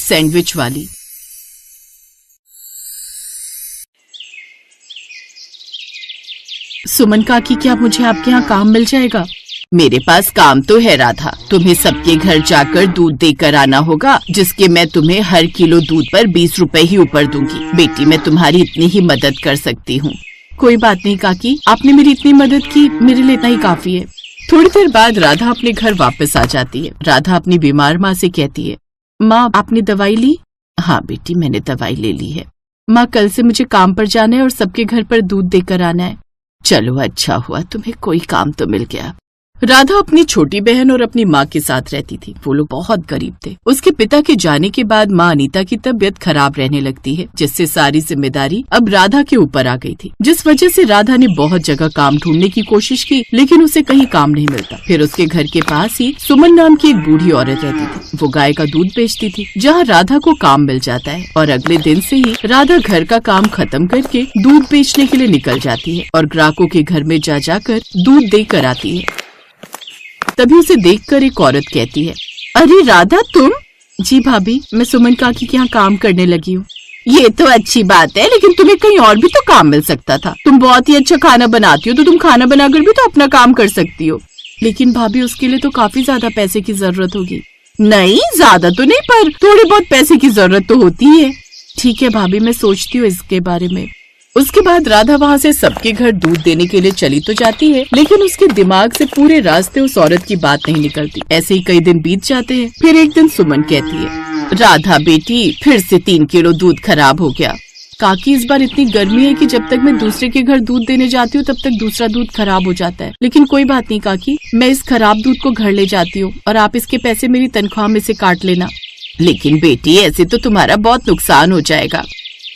Sandwich वाली। सुमन काकी, क्या मुझे आपके यहाँ काम मिल जाएगा? मेरे पास काम तो है राधा, तुम्हें सबके घर जाकर दूध देकर आना होगा, जिसके मैं तुम्हें हर किलो दूध पर 20 रुपए ही ऊपर दूंगी। बेटी, मैं तुम्हारी इतनी ही मदद कर सकती हूँ। कोई बात नहीं काकी, आपने मेरी इतनी मदद की, मेरे लिए इतना ही काफी है। थोड़ी देर बाद राधा अपने घर वापस आ जाती है। राधा अपनी बीमार माँ से कहती है, माँ आपने दवाई ली? हाँ बेटी, मैंने दवाई ले ली है। माँ, कल से मुझे काम पर जाना है और सबके घर पर दूध देकर आना है। चलो अच्छा हुआ, तुम्हें कोई काम तो मिल गया। राधा अपनी छोटी बहन और अपनी माँ के साथ रहती थी। वो लोग बहुत गरीब थे। उसके पिता के जाने के बाद माँ अनीता की तबीयत खराब रहने लगती है, जिससे सारी जिम्मेदारी अब राधा के ऊपर आ गई थी, जिस वजह से राधा ने बहुत जगह काम ढूंढने की कोशिश की, लेकिन उसे कहीं काम नहीं मिलता। फिर उसके घर के पास ही सुमन नाम की एक बूढ़ी औरत रहती थी। वो गाय का दूध बेचती थी, जहाँ राधा को काम मिल जाता है, और अगले दिन से ही राधा घर का काम खत्म करके दूध बेचने के लिए निकल जाती है और ग्राहकों के घर में जा जाकर दूध देकर आती है। तभी उसे देखकर एक औरत कहती है, अरे राधा तुम? जी भाभी, मैं सुमन काकी के यहाँ काम करने लगी हूँ। ये तो अच्छी बात है, लेकिन तुम्हें कहीं और भी तो काम मिल सकता था। तुम बहुत ही अच्छा खाना बनाती हो, तो तुम खाना बनाकर भी तो अपना काम कर सकती हो। लेकिन भाभी, उसके लिए तो काफी ज्यादा पैसे की जरूरत होगी। नहीं, ज्यादा तो नहीं, पर थोड़े बहुत पैसे की जरूरत तो होती है। ठीक है भाभी, मैं सोचती हूँ इसके बारे में। उसके बाद राधा वहाँ से सबके घर दूध देने के लिए चली तो जाती है, लेकिन उसके दिमाग से पूरे रास्ते उस औरत की बात नहीं निकलती। ऐसे ही कई दिन बीत जाते हैं। फिर एक दिन सुमन कहती है, राधा बेटी, फिर से 3 किलो दूध खराब हो गया। काकी, इस बार इतनी गर्मी है कि जब तक मैं दूसरे के घर दूध देने जाती हूँ तब तक दूसरा दूध खराब हो जाता है। लेकिन कोई बात नहीं काकी, मैं इस खराब दूध को घर ले जाती हूँ और आप इसके पैसे मेरी तनख्वाह में से काट लेना। लेकिन बेटी, ऐसे तो तुम्हारा बहुत नुकसान हो जाएगा।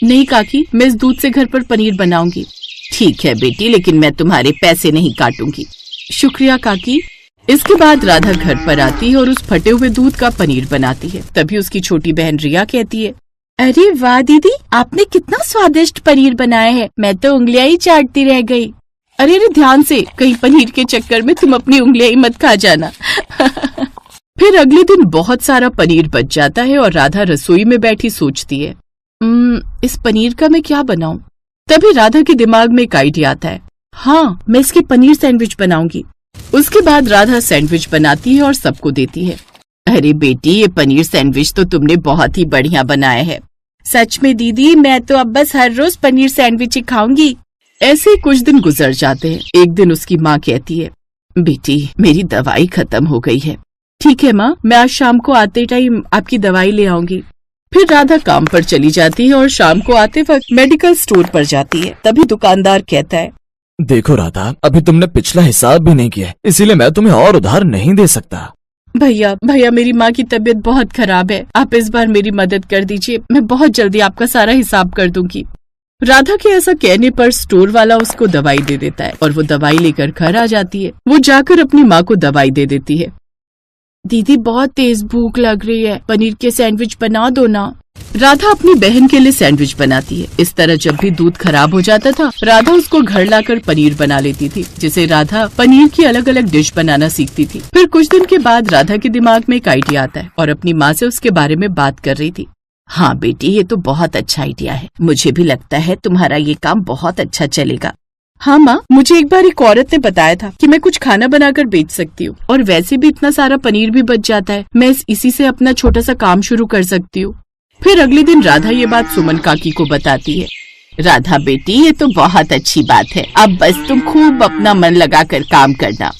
नहीं काकी, मैं इस दूध से घर पर पनीर बनाऊंगी। ठीक है बेटी, लेकिन मैं तुम्हारे पैसे नहीं काटूंगी। शुक्रिया काकी। इसके बाद राधा घर पर आती है और उस फटे हुए दूध का पनीर बनाती है। तभी उसकी छोटी बहन रिया कहती है, अरे वाह दीदी, आपने कितना स्वादिष्ट पनीर बनाया है, मैं तो उंगलियां ही चाटती रह गई। अरे अरे ध्यान से, कहीं पनीर के चक्कर में तुम अपनी उंगलियां ही मत खा जाना। फिर अगले दिन बहुत सारा पनीर बच जाता है और राधा रसोई में बैठी सोचती है, इस पनीर का मैं क्या बनाऊं? तभी राधा के दिमाग में एक आइडिया आता है। हाँ, मैं इसके पनीर सैंडविच बनाऊंगी। उसके बाद राधा सैंडविच बनाती है और सबको देती है। अरे बेटी, ये पनीर सैंडविच तो तुमने बहुत ही बढ़िया बनाया है। सच में दीदी, मैं तो अब बस हर रोज पनीर सैंडविच ही खाऊंगी। ऐसे ही कुछ दिन गुजर जाते हैं। एक दिन उसकी माँ कहती है, बेटी मेरी दवाई खत्म हो गई है। ठीक है माँ, मैं आज शाम को आते टाइम आपकी दवाई ले आऊंगी। फिर राधा काम पर चली जाती है और शाम को आते वक्त मेडिकल स्टोर पर जाती है। तभी दुकानदार कहता है, देखो राधा, अभी तुमने पिछला हिसाब भी नहीं किया, इसीलिए मैं तुम्हें और उधार नहीं दे सकता। भैया मेरी माँ की तबीयत बहुत खराब है, आप इस बार मेरी मदद कर दीजिए, मैं बहुत जल्दी आपका सारा हिसाब कर दूंगी। राधा के ऐसा कहने पर स्टोर वाला उसको दवाई दे देता है और वो दवाई लेकर घर आ जाती है। वो जाकर अपनी माँ को दवाई दे देती है। दीदी बहुत तेज भूख लग रही है, पनीर के सैंडविच बना दो ना। राधा अपनी बहन के लिए सैंडविच बनाती है। इस तरह जब भी दूध खराब हो जाता था, राधा उसको घर लाकर पनीर बना लेती थी, जिसे राधा पनीर की अलग अलग डिश बनाना सीखती थी। फिर कुछ दिन के बाद राधा के दिमाग में एक आइडिया आता है और अपनी माँ से उसके बारे में बात कर रही थी। हाँ बेटी, ये तो बहुत अच्छा आइडिया है, मुझे भी लगता है तुम्हारा ये काम बहुत अच्छा चलेगा। हाँ माँ, मुझे एक बार एक औरत ने बताया था कि मैं कुछ खाना बनाकर बेच सकती हूँ, और वैसे भी इतना सारा पनीर भी बच जाता है, मैं इसी से अपना छोटा सा काम शुरू कर सकती हूँ। फिर अगले दिन राधा ये बात सुमन काकी को बताती है। राधा बेटी, ये तो बहुत अच्छी बात है, अब बस तुम खूब अपना मन लगाकर काम करना।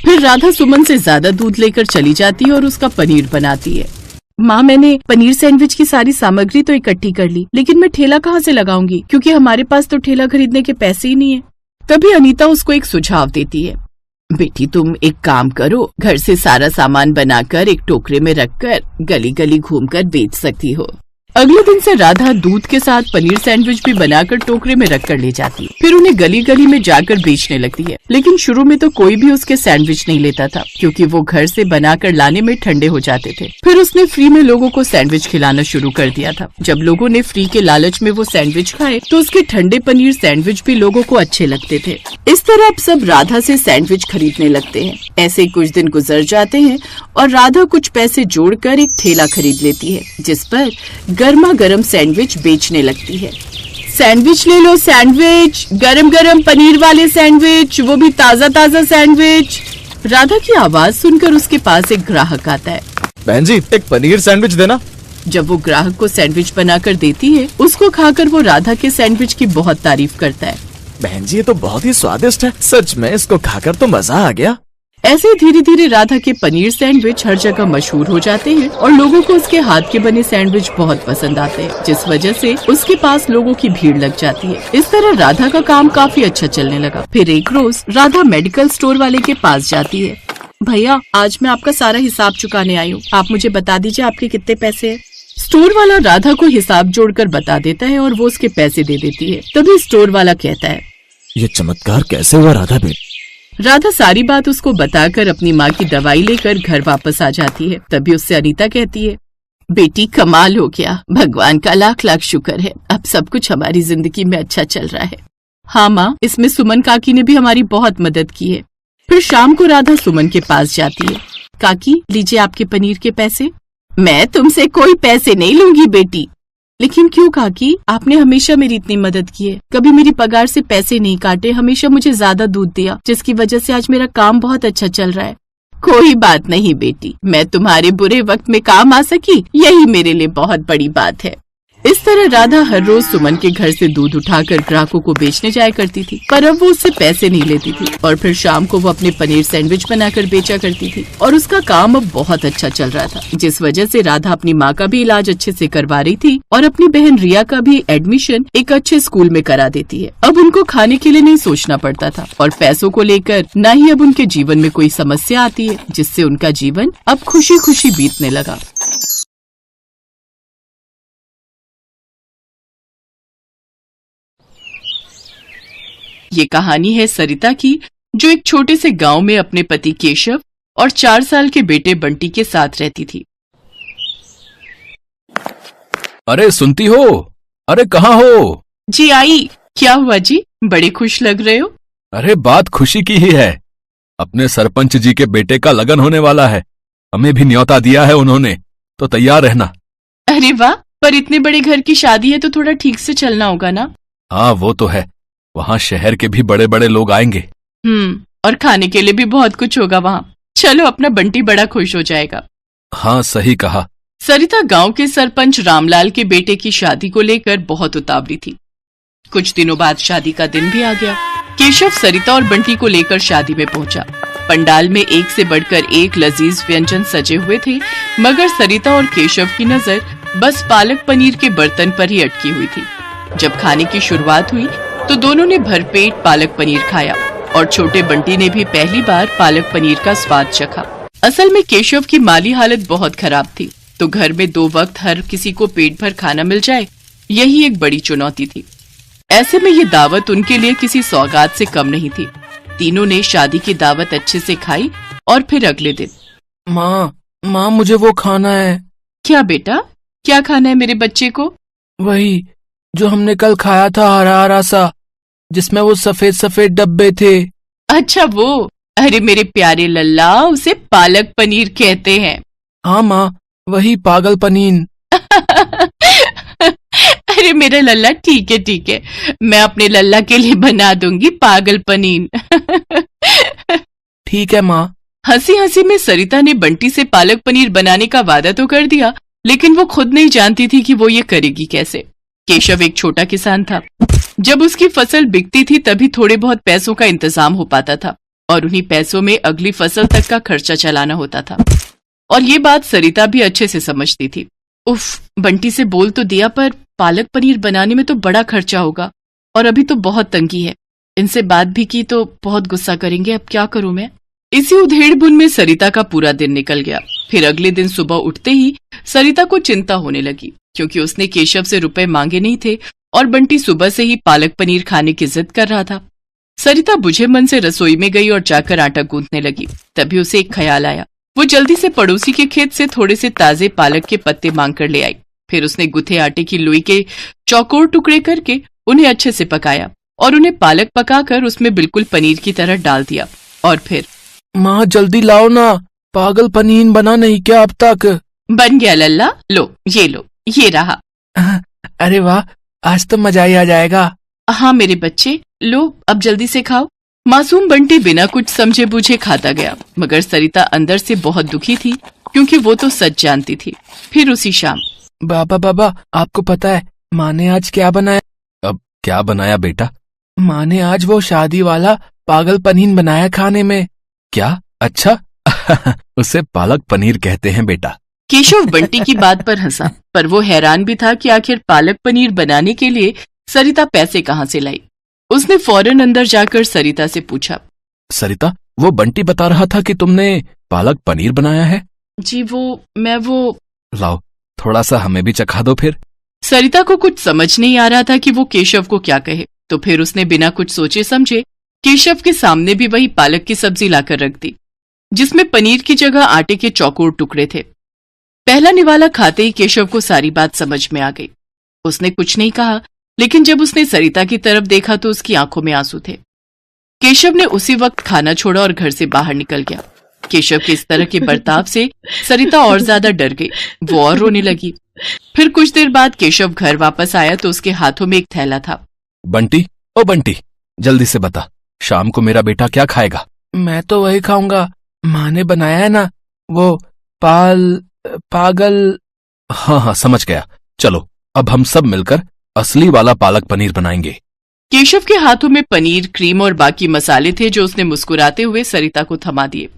फिर राधा सुमन से ज्यादा दूध लेकर चली जाती है और उसका पनीर बनाती है। माँ, मैंने पनीर सैंडविच की सारी सामग्री तो इकट्ठी कर ली, लेकिन मैं ठेला कहाँ से लगाऊंगी, क्योंकि हमारे पास तो ठेला खरीदने के पैसे ही नहीं है। तभी अनीता उसको एक सुझाव देती है। बेटी, तुम एक काम करो, घर से सारा सामान बनाकर एक टोकरे में रखकर गली गली घूमकर बेच सकती हो। अगले दिन से राधा दूध के साथ पनीर सैंडविच भी बनाकर टोकरे में रख कर ले जाती है। फिर उन्हें गली गली में जाकर बेचने लगती है। लेकिन शुरू में तो कोई भी उसके सैंडविच नहीं लेता था, क्योंकि वो घर से बनाकर लाने में ठंडे हो जाते थे। फिर उसने फ्री में लोगों को सैंडविच खिलाना शुरू कर दिया था। जब लोगों ने फ्री के लालच में वो सैंडविच खाए तो उसके ठंडे पनीर सैंडविच भी लोगों को अच्छे लगते थे। इस तरह अब सब राधा से सैंडविच खरीदने लगते हैं। ऐसे कुछ दिन गुजर जाते हैं और राधा कुछ पैसे जोड़कर एक ठेला खरीद लेती है, जिस पर गर्मा गर्म सैंडविच बेचने लगती है। सैंडविच ले लो, सैंडविच, गरम गरम पनीर वाले सैंडविच, वो भी ताजा ताजा सैंडविच। राधा की आवाज सुनकर उसके पास एक ग्राहक आता है। बहन जी, एक पनीर सैंडविच देना। जब वो ग्राहक को सैंडविच बनाकर देती है, उसको खाकर वो राधा के सैंडविच की बहुत तारीफ करता है। बहन जी, ये तो बहुत ही स्वादिष्ट है, सच में इसको खाकर तो मजा आ गया। ऐसे धीरे धीरे राधा के पनीर सैंडविच हर जगह मशहूर हो जाते हैं और लोगों को उसके हाथ के बने सैंडविच बहुत पसंद आते हैं, जिस वजह से उसके पास लोगों की भीड़ लग जाती है। इस तरह राधा का काम काफी अच्छा चलने लगा। फिर एक रोज राधा मेडिकल स्टोर वाले के पास जाती है। भैया, आज मैं आपका सारा हिसाब चुकाने आई हूँ, आप मुझे बता दीजिए आपके कितने पैसे हैं। स्टोर वाला राधा को हिसाब जोड़कर बता देता है और वो उसके पैसे दे देती है। तभी स्टोर वाला कहता है, ये चमत्कार कैसे हुआ राधा बेटी? राधा सारी बात उसको बताकर अपनी माँ की दवाई लेकर घर वापस आ जाती है। तभी उससे अनीता कहती है, बेटी कमाल हो गया, भगवान का लाख लाख शुक्र है, अब सब कुछ हमारी जिंदगी में अच्छा चल रहा है। हाँ माँ, इसमें सुमन काकी ने भी हमारी बहुत मदद की है। फिर शाम को राधा सुमन के पास जाती है। काकी, लीजिए आपके पनीर के पैसे। मैं तुमसे कोई पैसे नहीं लूंगी बेटी। लेकिन क्यों काकी, आपने हमेशा मेरी इतनी मदद की है, कभी मेरी पगार से पैसे नहीं काटे, हमेशा मुझे ज्यादा दूध दिया, जिसकी वजह से आज मेरा काम बहुत अच्छा चल रहा है। कोई बात नहीं बेटी, मैं तुम्हारे बुरे वक्त में काम आ सकी, यही मेरे लिए बहुत बड़ी बात है। इस तरह राधा हर रोज सुमन के घर से दूध उठाकर ग्राहकों को बेचने जाया करती थी, पर अब वो उससे पैसे नहीं लेती थी और फिर शाम को वो अपने पनीर सैंडविच बनाकर बेचा करती थी और उसका काम अब बहुत अच्छा चल रहा था, जिस वजह से राधा अपनी माँ का भी इलाज अच्छे से करवा रही थी और अपनी बहन रिया का भी एडमिशन एक अच्छे स्कूल में करा देती है। अब उनको खाने के लिए नहीं सोचना पड़ता था और पैसों को लेकर न ही अब उनके जीवन में कोई समस्या आती है, जिससे उनका जीवन अब खुशी खुशी बीतने लगा। ये कहानी है सरिता की, जो एक छोटे से गांव में अपने पति केशव और 4 साल के बेटे बंटी के साथ रहती थी। अरे सुनती हो? अरे कहाँ हो? जी आई। क्या हुआ जी, बड़े खुश लग रहे हो? अरे बात खुशी की ही है, अपने सरपंच जी के बेटे का लगन होने वाला है, हमें भी न्योता दिया है उन्होंने, तो तैयार रहना। अरे वाह, पर इतने बड़े घर की शादी है तो थोड़ा ठीक से चलना होगा ना। हाँ वो तो है, वहाँ शहर के भी बड़े बड़े लोग आएंगे। और खाने के लिए भी बहुत कुछ होगा वहाँ। चलो, अपना बंटी बड़ा खुश हो जाएगा। हाँ सही कहा। सरिता गांव के सरपंच रामलाल के बेटे की शादी को लेकर बहुत उतावली थी। कुछ दिनों बाद शादी का दिन भी आ गया। केशव सरिता और बंटी को लेकर शादी में पहुंचा। पंडाल में एक से बढ़कर एक लजीज व्यंजन सजे हुए थे, मगर सरिता और केशव की नजर बस पालक पनीर के बर्तन पर ही अटकी हुई थी। जब खाने की शुरुआत हुई तो दोनों ने भरपेट पालक पनीर खाया और छोटे बंटी ने भी पहली बार पालक पनीर का स्वाद चखा। असल में केशव की माली हालत बहुत खराब थी, तो घर में 2 वक्त हर किसी को पेट भर खाना मिल जाए, यही एक बड़ी चुनौती थी। ऐसे में ये दावत उनके लिए किसी सौगात से कम नहीं थी। तीनों ने शादी की दावत अच्छे से खाई और फिर अगले दिन, माँ मुझे वो खाना है। क्या बेटा, क्या खाना है मेरे बच्चे को? वही जो हमने कल खाया था, हरा हरा सा, जिसमें वो सफेद सफेद डब्बे थे। अच्छा वो, अरे मेरे प्यारे लल्ला, उसे पालक पनीर कहते हैं। हाँ माँ, वही पागल पनीर। अरे मेरा लल्ला, ठीक है, मैं अपने लल्ला के लिए बना दूंगी पागल पनीर। ठीक है माँ। हंसी हंसी में सरिता ने बंटी से पालक पनीर बनाने का वादा तो कर दिया, लेकिन वो खुद नहीं जानती थी कि वो ये करेगी कैसे। केशव एक छोटा किसान था। जब उसकी फसल बिकती थी तभी थोड़े बहुत पैसों का इंतजाम हो पाता था और उन्हीं पैसों में अगली फसल तक का खर्चा चलाना होता था। और ये बात सरिता भी अच्छे से समझती थी। उफ, बंटी से बोल तो दिया, पर पालक पनीर बनाने में तो बड़ा खर्चा होगा और अभी तो बहुत तंगी है। इनसे बात भी की तो बहुत गुस्सा करेंगे, अब क्या करूं मैं। इसी उधेड़-बुन में सरिता का पूरा दिन निकल गया। फिर अगले दिन सुबह उठते ही सरिता को चिंता होने लगी। क्योंकि उसने केशव से रुपए मांगे नहीं थे और बंटी सुबह से ही पालक पनीर खाने की जिद कर रहा था। सरिता बुझे मन से रसोई में गई और जाकर आटा गूंथने लगी। तभी उसे एक ख्याल आया। वो जल्दी से पड़ोसी के खेत से थोड़े से ताजे पालक के पत्ते मांग कर ले आई। फिर उसने गुथे आटे की लोई के चौकोर टुकड़े करके उन्हें अच्छे से पकाया और उन्हें पालक पकाकर उसमें बिल्कुल पनीर की तरह डाल दिया। और फिर, माँ जल्दी लाओ ना, पागल पनीर बना नहीं क्या अब तक? बन गया लल्ला, लो, ये रहा। अरे वाह, आज तो मजा ही आ जाएगा। हाँ मेरे बच्चे, लो अब जल्दी से खाओ। मासूम बंटी बिना कुछ समझे बूझे खाता गया, मगर सरिता अंदर से बहुत दुखी थी क्योंकि वो तो सच जानती थी। फिर उसी शाम, बाबा आपको पता है माँ ने आज क्या बनाया? अब क्या बनाया बेटा? माँ ने आज वो शादी वाला पागल पनीर बनाया खाने में। क्या? अच्छा उसे पालक पनीर कहते हैं बेटा। केशव बंटी की बात पर हंसा, पर वो हैरान भी था कि आखिर पालक पनीर बनाने के लिए सरिता पैसे कहाँ से लाई। उसने फौरन अंदर जाकर सरिता से पूछा, सरिता, वो बंटी बता रहा था कि तुमने पालक पनीर बनाया है। जी मैं लाओ, थोड़ा सा हमें भी चखा दो फिर। सरिता को कुछ समझ नहीं आ रहा था कि वो केशव को क्या कहे, तो फिर उसने बिना कुछ सोचे समझे केशव के सामने भी वही पालक की सब्जी लाकर रख दी, जिसमें पनीर की जगह आटे के चौकोर टुकड़े थे। पहला निवाला खाते ही केशव को सारी बात समझ में आ गई। उसने कुछ नहीं कहा, लेकिन जब उसने सरिता की तरफ देखा तो उसकी आंखों में आंसू थे। केशव ने उसी वक्त खाना छोड़ा और घर से बाहर निकल गया। केशव के इस तरह के बर्ताव से सरिता और ज्यादा डर गई। वो और रोने लगी। फिर कुछ देर बाद केशव घर वापस आया तो उसके हाथों में एक थैला था। बंटी, ओ बंटी, जल्दी से बता, शाम को मेरा बेटा क्या खाएगा? मैं तो वही खाऊंगा, माँ ने बनाया है ना, वो पागल। हाँ, समझ गया। चलो अब हम सब मिलकर असली वाला पालक पनीर बनाएंगे। केशव के हाथों में पनीर, क्रीम और बाकी मसाले थे जो उसने मुस्कुराते हुए सरिता को थमा दिए।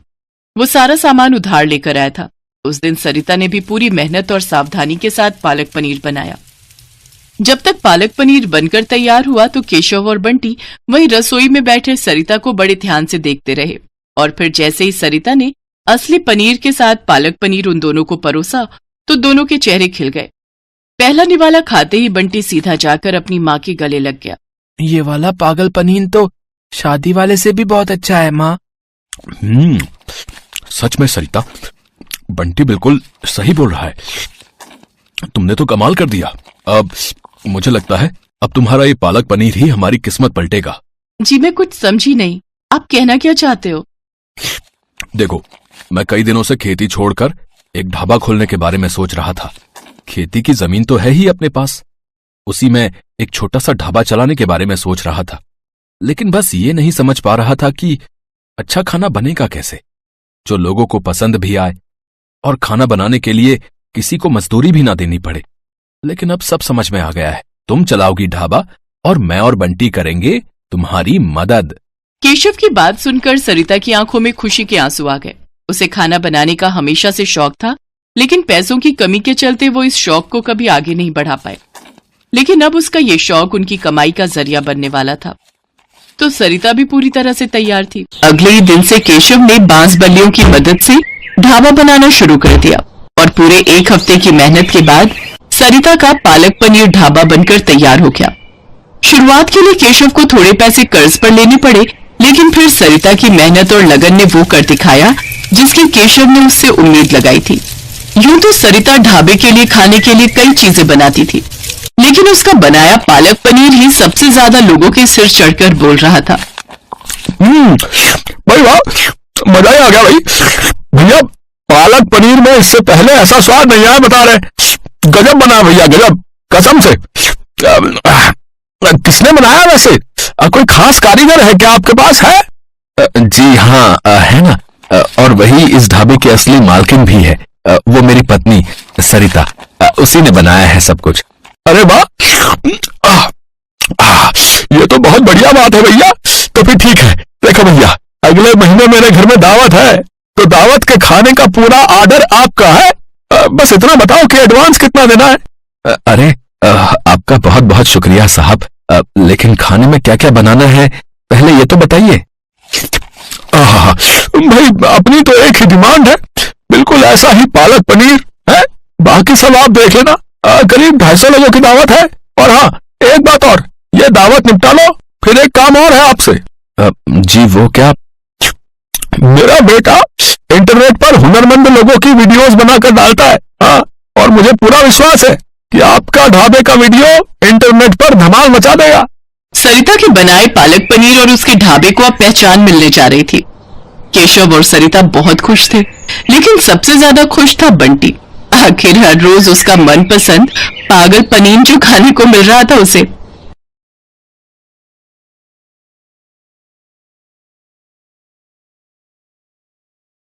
वो सारा सामान उधार लेकर आया था। उस दिन सरिता ने भी पूरी मेहनत और सावधानी के साथ पालक पनीर बनाया। जब तक पालक पनीर बनकर तैयार हुआ तो केशव और बंटी वहीं रसोई में बैठे सरिता को बड़े ध्यान से देखते रहे। और फिर जैसे ही सरिता ने असली पनीर के साथ पालक पनीर उन दोनों को परोसा तो दोनों के चेहरे खिल गए। पहला निवाला खाते ही बंटी सीधा जाकर अपनी माँ के गले लग गया। ये वाला पागल पनीर तो शादी वाले से भी बहुत अच्छा है माँ। सच में सरिता, बंटी बिल्कुल सही बोल रहा है। तुमने तो कमाल कर दिया। अब मुझे लगता है अब तुम्हारा ये पालक पनीर ही हमारी किस्मत पलटेगा। जी मैं कुछ समझी नहीं, आप कहना क्या चाहते हो? देखो, मैं कई दिनों से खेती छोड़कर एक ढाबा खोलने के बारे में सोच रहा था। खेती की जमीन तो है ही अपने पास, उसी में एक छोटा सा ढाबा चलाने के बारे में सोच रहा था। लेकिन बस ये नहीं समझ पा रहा था कि अच्छा खाना बनेगा कैसे, जो लोगों को पसंद भी आए और खाना बनाने के लिए किसी को मजदूरी भी ना देनी पड़े। लेकिन अब सब समझ में आ गया है। तुम चलाओगी ढाबा और मैं और बंटी करेंगे तुम्हारी मदद। केशव की बात सुनकर सरिता की आंखों में खुशी के आंसू आ गए। उसे खाना बनाने का हमेशा से शौक था, लेकिन पैसों की कमी के चलते वो इस शौक को कभी आगे नहीं बढ़ा पाए। लेकिन अब उसका ये शौक उनकी कमाई का जरिया बनने वाला था, तो सरिता भी पूरी तरह से तैयार थी। अगले ही दिन से केशव ने बांस बल्लियों की मदद से ढाबा बनाना शुरू कर दिया और पूरे एक हफ्ते की मेहनत के बाद सरिता का पालक पनीर ढाबा बनकर तैयार हो गया। शुरुआत के लिए केशव को थोड़े पैसे कर्ज पर लेने पड़े, लेकिन फिर सरिता की मेहनत और लगन ने वो कर दिखाया जिसकी केशव ने उससे उम्मीद लगाई थी। यूं तो सरिता ढाबे के लिए खाने के लिए कई चीजें बनाती थी, लेकिन उसका बनाया पालक पनीर ही सबसे ज्यादा लोगों के सिर चढ़कर बोल रहा था। भाई वाह, मजा ही आ गया भाई। भैया, पालक पनीर में इससे पहले ऐसा स्वाद नहीं आया, बता रहे। गजब बना भैया, गजब, कसम से। किसने बनाया वैसे? कोई खास कारीगर है क्या आपके पास? है? जी हाँ, है ना। और वही इस ढाबे की असली मालकिन भी है। वो मेरी पत्नी सरिता, उसी ने बनाया है सब कुछ। अरे वाह, ये तो बहुत बढ़िया बात है भैया। तो फिर ठीक है, देखो भैया, अगले महीने मेरे घर में दावत है, तो दावत के खाने का पूरा ऑर्डर आपका है। बस इतना बताओ कि एडवांस कितना देना है। अरे आपका बहुत बहुत शुक्रिया साहब, लेकिन खाने में क्या क्या बनाना है पहले ये तो बताइए। भाई, अपनी तो एक ही डिमांड है, बिल्कुल ऐसा ही पालक पनीर है, बाकी सब आप देख लेना। करीब 250 लोगों की दावत है। और हाँ, एक बात और, ये दावत निपटा लो, फिर एक काम और है आपसे। जी वो क्या? मेरा बेटा इंटरनेट पर हुनरमंद लोगों की वीडियोस बनाकर डालता है। हाँ, और मुझे पूरा विश्वास है कि आपका ढाबे का वीडियो इंटरनेट पर धमाल मचा देगा। सरिता के बनाए पालक पनीर और उसके ढाबे को अब पहचान मिलने जा रही थी। केशव और सरिता बहुत खुश थे, लेकिन सबसे ज्यादा खुश था बंटी। आखिर हर रोज उसका मनपसंद पागल पनीर जो खाने को मिल रहा था उसे।